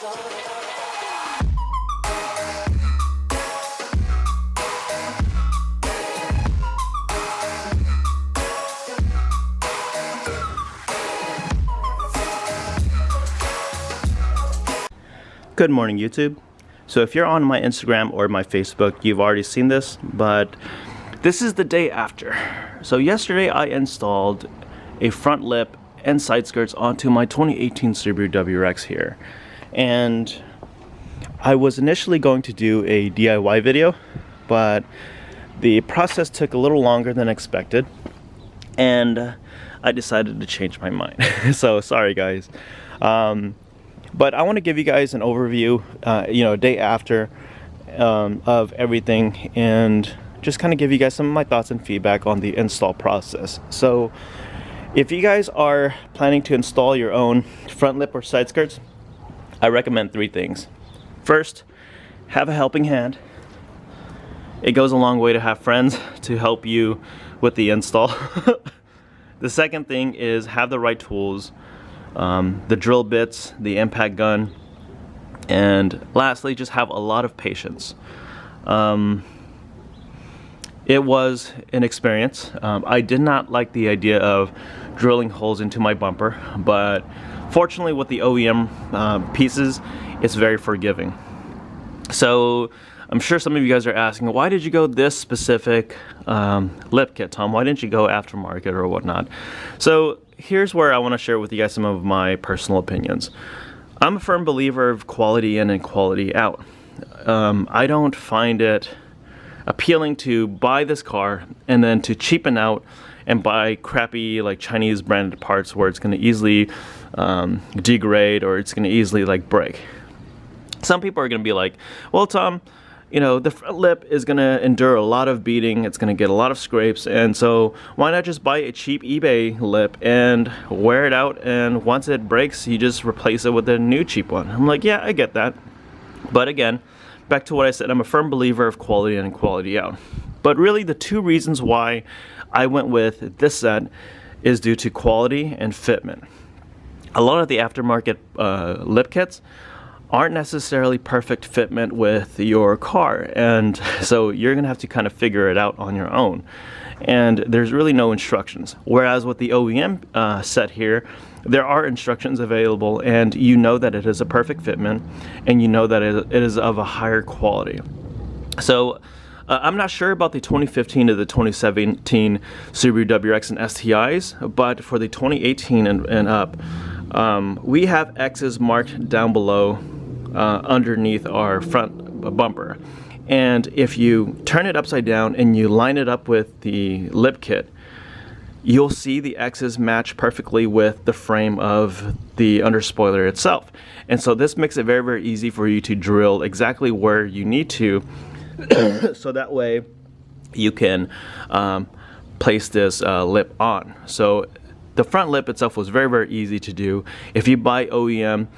Good morning, YouTube. So if you're on my Instagram or my Facebook, you've already seen this, but this is the day after. So yesterday I installed a front lip and side skirts onto my 2018 Subaru WRX here. And I was initially going to do a DIY video, but the process took a little longer than expected, and I decided to change my mind. So sorry guys. But I want to give you guys an overview, day after of everything, and just kind of give you guys some of my thoughts and feedback on the install process. So if you guys are planning to install your own front lip or side skirts, I recommend 3 things. First, have a helping hand. It goes a long way to have friends to help you with the install. The second thing is have the right tools. The drill bits, the impact gun, and lastly, just have a lot of patience. It was an experience. I did not like the idea of drilling holes into my bumper, but fortunately with the OEM pieces, it's very forgiving. So I'm sure some of you guys are asking, why did you go this specific lip kit, Tom? Why didn't you go aftermarket or whatnot? So here's where I want to share with you guys some of my personal opinions. I'm a firm believer of quality in and quality out. I don't find it appealing to buy this car and then to cheapen out and buy crappy like Chinese branded parts where it's going to easily degrade or it's going to easily like break. Some people are going to be like, well, Tom, the front lip is going to endure a lot of beating, it's going to get a lot of scrapes, and so why not just buy a cheap eBay lip and wear it out, and once it breaks, you just replace it with a new cheap one. I'm like, yeah, I get that. But again, back to what I said, I'm a firm believer of quality in and quality out. But really the 2 reasons why I went with this set is due to quality and fitment. A lot of the aftermarket lip kits aren't necessarily perfect fitment with your car, and so you're gonna have to kind of figure it out on your own, and there's really no instructions. Whereas with the OEM set here, there are instructions available, and you know that it is a perfect fitment, and you know that it is of a higher quality. So I'm not sure about the 2015 to the 2017 Subaru WRX and STIs, but for the 2018 and up, we have X's marked down below underneath our front bumper, and if you turn it upside down and you line it up with the lip kit, you'll see the X's match perfectly with the frame of the underspoiler itself, and so this makes it very, very easy for you to drill exactly where you need to so that way you can place this lip on. So the front lip itself was very, very easy to do. If you buy OEM,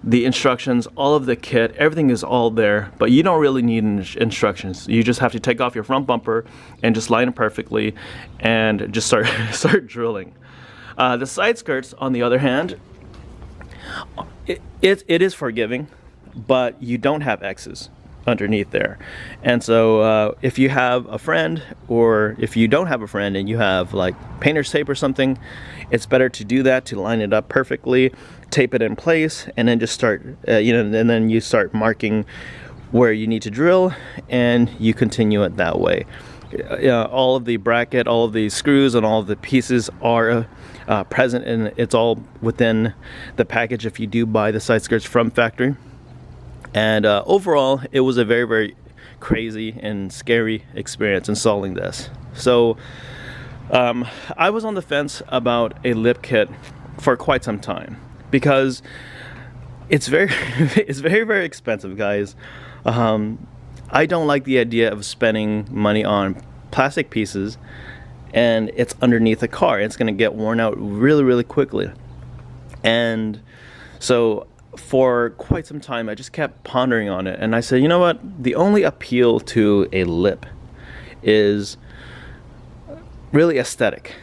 the instructions, all of the kit, everything is all there, but you don't really need instructions. You just have to take off your front bumper and just line it perfectly and just start drilling. The side skirts, on the other hand, it is forgiving, but you don't have X's underneath there. And so if you have a friend, or if you don't have a friend and you have like painter's tape or something, it's better to do that, to line it up perfectly, tape it in place, and then just start and then you start marking where you need to drill, and you continue it that way. All of the bracket, all of the screws, and all of the pieces are present, and it's all within the package if you do buy the side skirts from factory. And overall, it was a very, very crazy and scary experience installing this. So I was on the fence about a lip kit for quite some time, because it's very very expensive, guys. I don't like the idea of spending money on plastic pieces and it's underneath the car. It's going to get worn out really, really quickly. And so for quite some time I just kept pondering on it, and I said, you know what, the only appeal to a lip is really aesthetic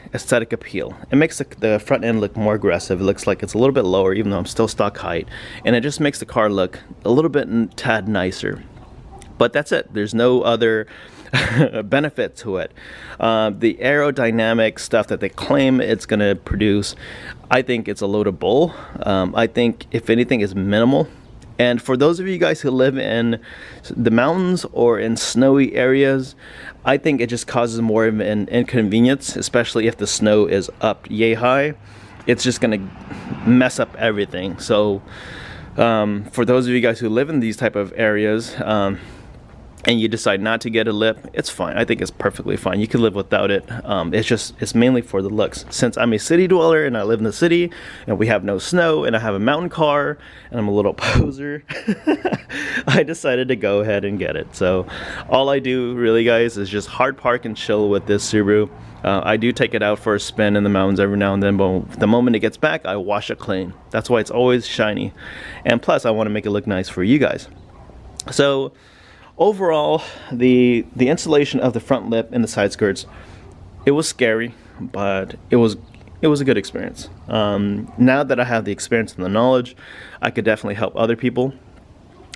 appeal. It makes the front end look more aggressive. It looks like it's a little bit lower, even though I'm still stock height, and it just makes the car look a little bit tad nicer. But that's it. There's no other benefit to it. The aerodynamic stuff that they claim it's going to produce, I think it's a load of bull. I think if anything is minimal. And for those of you guys who live in the mountains or in snowy areas, I think it just causes more of an inconvenience, especially if the snow is up yay high. It's just gonna mess up everything. So for those of you guys who live in these type of areas, and you decide not to get a lip, it's fine. I think it's perfectly fine. You can live without it. It's mainly for the looks. Since I'm a city dweller and I live in the city and we have no snow and I have a mountain car and I'm a little poser, I decided to go ahead and get it. So all I do really, guys, is just hard park and chill with this Subaru. I do take it out for a spin in the mountains every now and then, but the moment it gets back, I wash it clean. That's why it's always shiny. And plus, I want to make it look nice for you guys. So overall, the installation of the front lip and the side skirts, it was scary, but it was a good experience. Now that I have the experience and the knowledge, I could definitely help other people.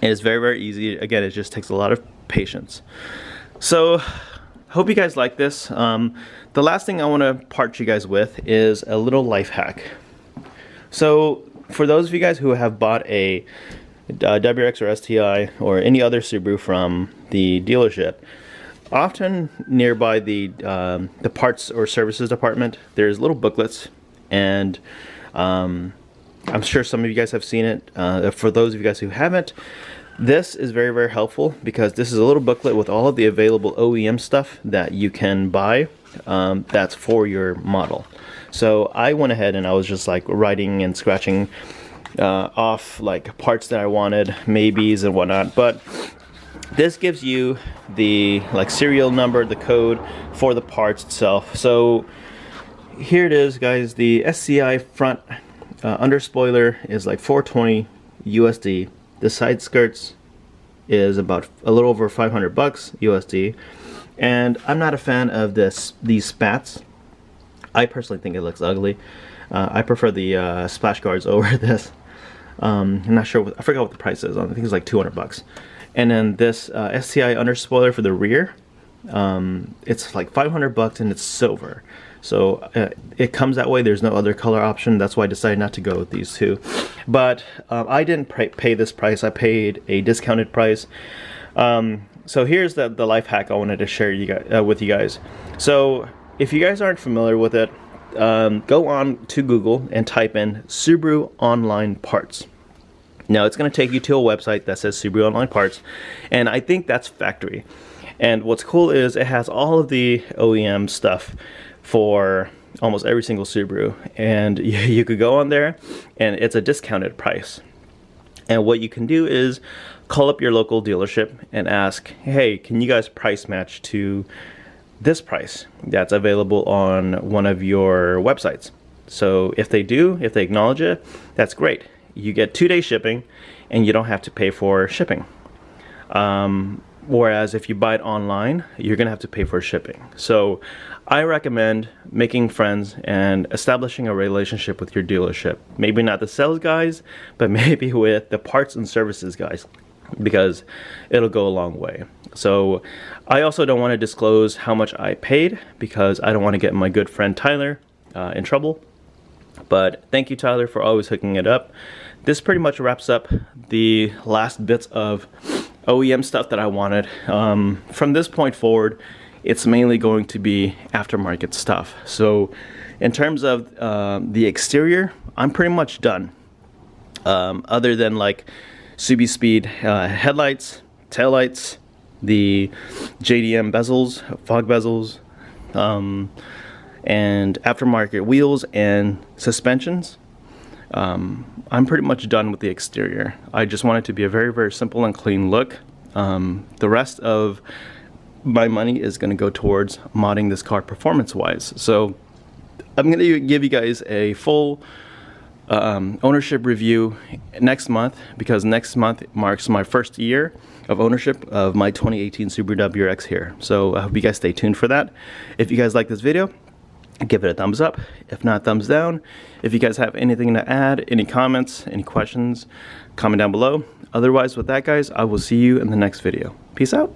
It is very, very easy. Again, it just takes a lot of patience. So hope you guys like this. The last thing I want to part you guys with is a little life hack. So for those of you guys who have bought a WRX or STI or any other Subaru from the dealership, often nearby the parts or services department, there's little booklets, and I'm sure some of you guys have seen it. For those of you guys who haven't, this is very, very helpful, because this is a little booklet with all of the available OEM stuff that you can buy that's for your model. So I went ahead and I was just like writing and scratching off like parts that I wanted, maybes and whatnot. But this gives you the like serial number, the code for the parts itself. So here it is, guys. The SCI front under spoiler is like $420 USD. The side skirts is about a little over $500 USD. And I'm not a fan of these spats. I personally think it looks ugly. I prefer the splash guards over this. I'm not sure I forgot what the price is on. I think it's like $200. And then this STI under spoiler for the rear, it's like $500 and it's silver. So it comes that way. There's no other color option. That's why I decided not to go with these two. But I didn't pay this price. I paid a discounted price. So here's the life hack I wanted to share with you guys. So if you guys aren't familiar with it, go on to Google and type in Subaru Online Parts. Now it's going to take you to a website that says Subaru Online Parts, and I think that's factory. And what's cool is it has all of the OEM stuff for almost every single Subaru, and you could go on there and it's a discounted price. And what you can do is call up your local dealership and ask, hey, can you guys price match to this price that's available on one of your websites? So if they do, if they acknowledge it, that's great. You get 2-day shipping and you don't have to pay for shipping. Whereas if you buy it online, you're gonna have to pay for shipping. So I recommend making friends and establishing a relationship with your dealership. Maybe not the sales guys, but maybe with the parts and services guys, because it'll go a long way. So I also don't want to disclose how much I paid, because I don't want to get my good friend Tyler in trouble. But thank you, Tyler, for always hooking it up. This pretty much wraps up the last bits of OEM stuff that I wanted. From this point forward, it's mainly going to be aftermarket stuff. So in terms of the exterior, I'm pretty much done. Other than like Subi Speed headlights, taillights, the JDM bezels, fog bezels, and aftermarket wheels and suspensions. I'm pretty much done with the exterior. I just want it to be a very, very simple and clean look. The rest of my money is going to go towards modding this car performance-wise. So I'm going to give you guys a full ownership review next month, because next month marks my first year of ownership of my 2018 Subaru WRX here. So I hope you guys stay tuned for that. If you guys like this video, give it a thumbs up. If not, thumbs down. If you guys have anything to add, any comments, any questions, comment down below. Otherwise, with that, guys, I will see you in the next video. Peace out.